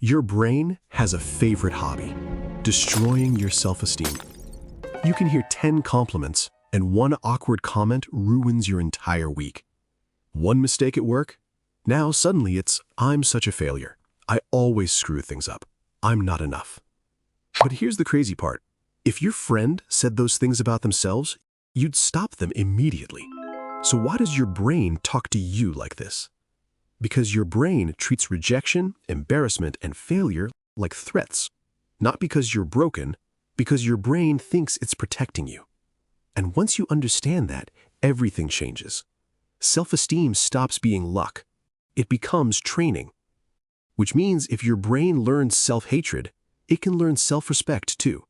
Your brain has a favorite hobby: destroying your self-esteem. You can hear 10 compliments, and one awkward comment ruins your entire week. One mistake at work? Now suddenly it's, I'm such a failure. I always screw things up. I'm not enough. But here's the crazy part. If your friend said those things about themselves, you'd stop them immediately. So why does your brain talk to you like this? Because your brain treats rejection, embarrassment, and failure like threats. Not because you're broken, because your brain thinks it's protecting you. And once you understand that, everything changes. Self-esteem stops being luck. It becomes training. Which means if your brain learns self-hatred, it can learn self-respect too.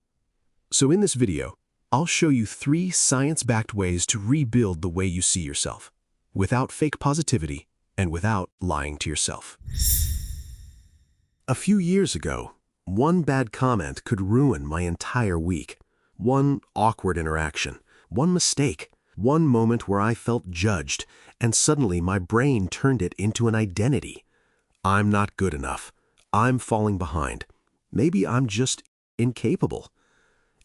So in this video, I'll show you 3 science-backed ways to rebuild the way you see yourself, without fake positivity and without lying to yourself. A few years ago, one bad comment could ruin my entire week. One awkward interaction, one mistake, one moment where I felt judged, and suddenly my brain turned it into an identity. I'm not good enough. I'm falling behind. Maybe I'm just incapable.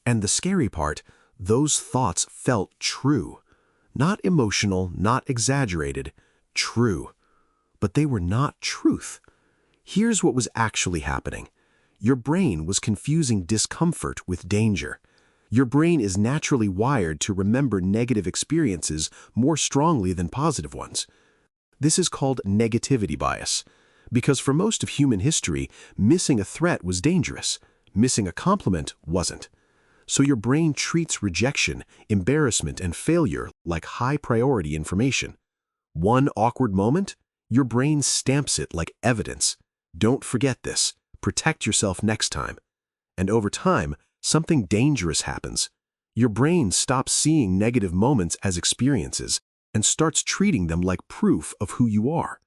And the scary part, those thoughts felt true. Not emotional, not exaggerated, true. But they were not truth. Here's what was actually happening. Your brain was confusing discomfort with danger. Your brain is naturally wired to remember negative experiences more strongly than positive ones. This is called negativity bias, because for most of human history, missing a threat was dangerous. Missing a compliment wasn't. So your brain treats rejection, embarrassment, and failure like high-priority information. One awkward moment, your brain stamps it like evidence. Don't forget this. Protect yourself next time. And over time, something dangerous happens. Your brain stops seeing negative moments as experiences and starts treating them like proof of who you are.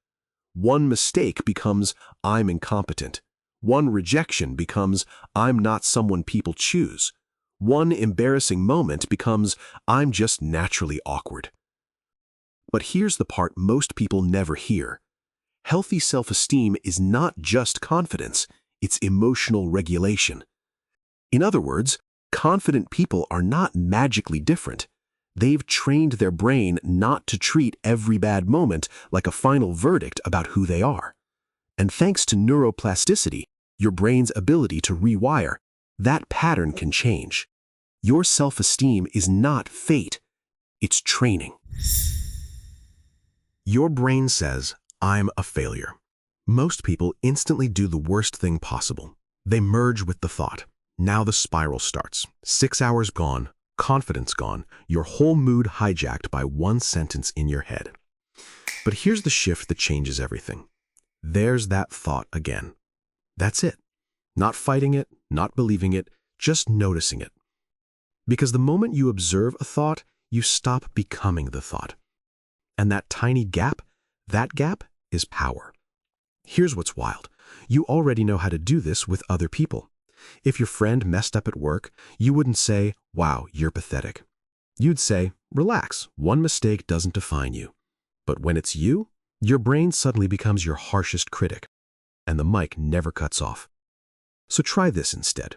One mistake becomes, I'm incompetent. One rejection becomes, I'm not someone people choose. One embarrassing moment becomes, I'm just naturally awkward. But here's the part most people never hear. Healthy self-esteem is not just confidence, it's emotional regulation. In other words, confident people are not magically different. They've trained their brain not to treat every bad moment like a final verdict about who they are. And thanks to neuroplasticity, your brain's ability to rewire, that pattern can change. Your self-esteem is not fate, it's training. Your brain says, I'm a failure. Most people instantly do the worst thing possible. They merge with the thought. Now the spiral starts. 6 hours gone, confidence gone, your whole mood hijacked by one sentence in your head. But here's the shift that changes everything. There's that thought again. That's it. Not fighting it, not believing it, just noticing it. Because the moment you observe a thought, you stop becoming the thought. And that tiny gap, that gap is power. Here's what's wild. You already know how to do this with other people. If your friend messed up at work, you wouldn't say, wow, you're pathetic. You'd say, relax, one mistake doesn't define you. But when it's you, your brain suddenly becomes your harshest critic, and the mic never cuts off. So try this instead.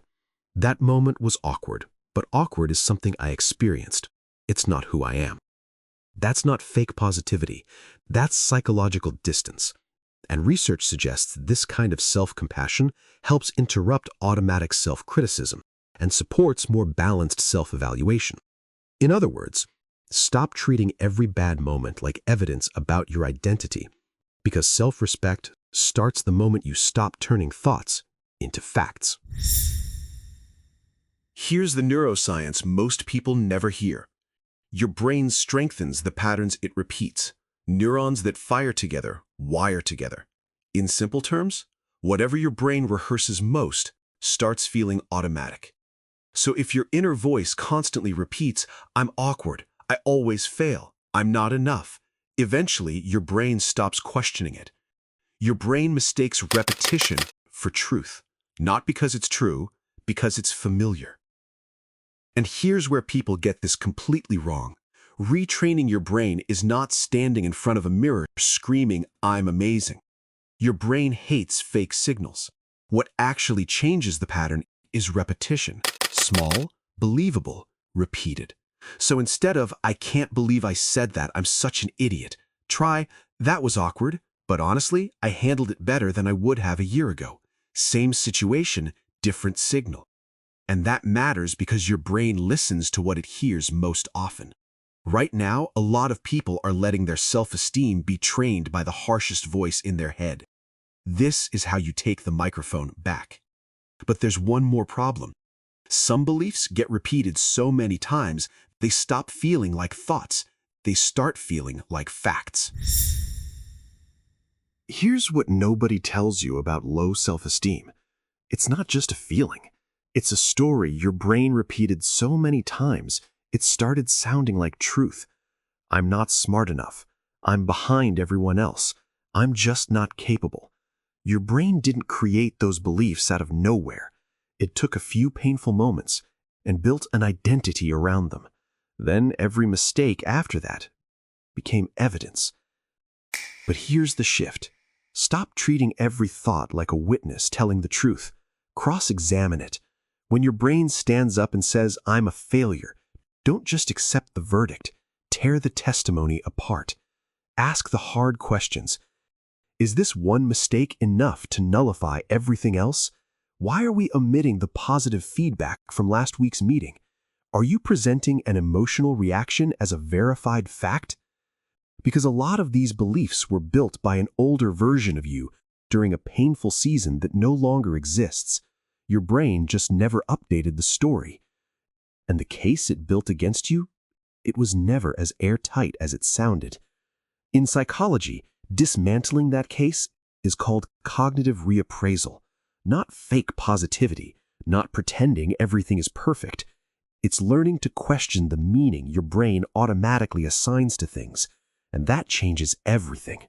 That moment was awkward, but awkward is something I experienced. It's not who I am. That's not fake positivity. That's psychological distance. And research suggests this kind of self-compassion helps interrupt automatic self-criticism and supports more balanced self-evaluation. In other words, stop treating every bad moment like evidence about your identity, because self-respect starts the moment you stop turning thoughts into facts. Here's the neuroscience most people never hear. Your brain strengthens the patterns it repeats. Neurons that fire together wire together. In simple terms, whatever your brain rehearses most starts feeling automatic. So if your inner voice constantly repeats, I'm awkward, I always fail, I'm not enough, eventually your brain stops questioning it. Your brain mistakes repetition for truth, not because it's true, because it's familiar. And here's where people get this completely wrong. Retraining your brain is not standing in front of a mirror screaming, I'm amazing. Your brain hates fake signals. What actually changes the pattern is repetition. Small, believable, repeated. So instead of, I can't believe I said that, I'm such an idiot, try, that was awkward, but honestly, I handled it better than I would have a year ago. Same situation, different signal. And that matters because your brain listens to what it hears most often. Right now, a lot of people are letting their self-esteem be trained by the harshest voice in their head. This is how you take the microphone back. But there's one more problem. Some beliefs get repeated so many times, they stop feeling like thoughts. They start feeling like facts. Here's what nobody tells you about low self-esteem. It's not just a feeling. It's a story your brain repeated so many times, it started sounding like truth. I'm not smart enough. I'm behind everyone else. I'm just not capable. Your brain didn't create those beliefs out of nowhere. It took a few painful moments and built an identity around them. Then every mistake after that became evidence. But here's the shift. Stop treating every thought like a witness telling the truth. Cross-examine it. When your brain stands up and says, I'm a failure, don't just accept the verdict. Tear the testimony apart. Ask the hard questions. Is this one mistake enough to nullify everything else? Why are we omitting the positive feedback from last week's meeting? Are you presenting an emotional reaction as a verified fact? Because a lot of these beliefs were built by an older version of you during a painful season that no longer exists. Your brain just never updated the story. And the case it built against you, it was never as airtight as it sounded. In psychology, dismantling that case is called cognitive reappraisal. Not fake positivity, not pretending everything is perfect. It's learning to question the meaning your brain automatically assigns to things, and that changes everything.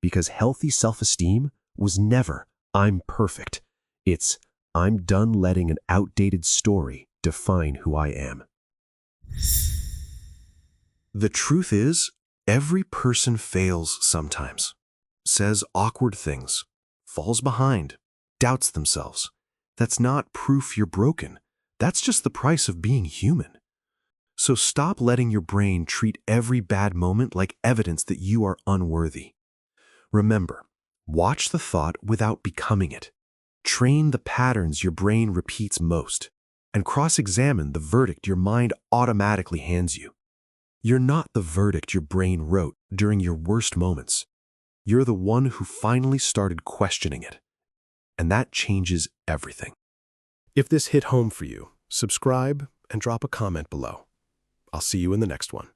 Because healthy self-esteem was never, I'm perfect. It's, I'm done letting an outdated story define who I am. The truth is, every person fails sometimes, says awkward things, falls behind, doubts themselves. That's not proof you're broken. That's just the price of being human. So stop letting your brain treat every bad moment like evidence that you are unworthy. Remember, watch the thought without becoming it. Train the patterns your brain repeats most, and cross-examine the verdict your mind automatically hands you. You're not the verdict your brain wrote during your worst moments. You're the one who finally started questioning it. And that changes everything. If this hit home for you, subscribe and drop a comment below. I'll see you in the next one.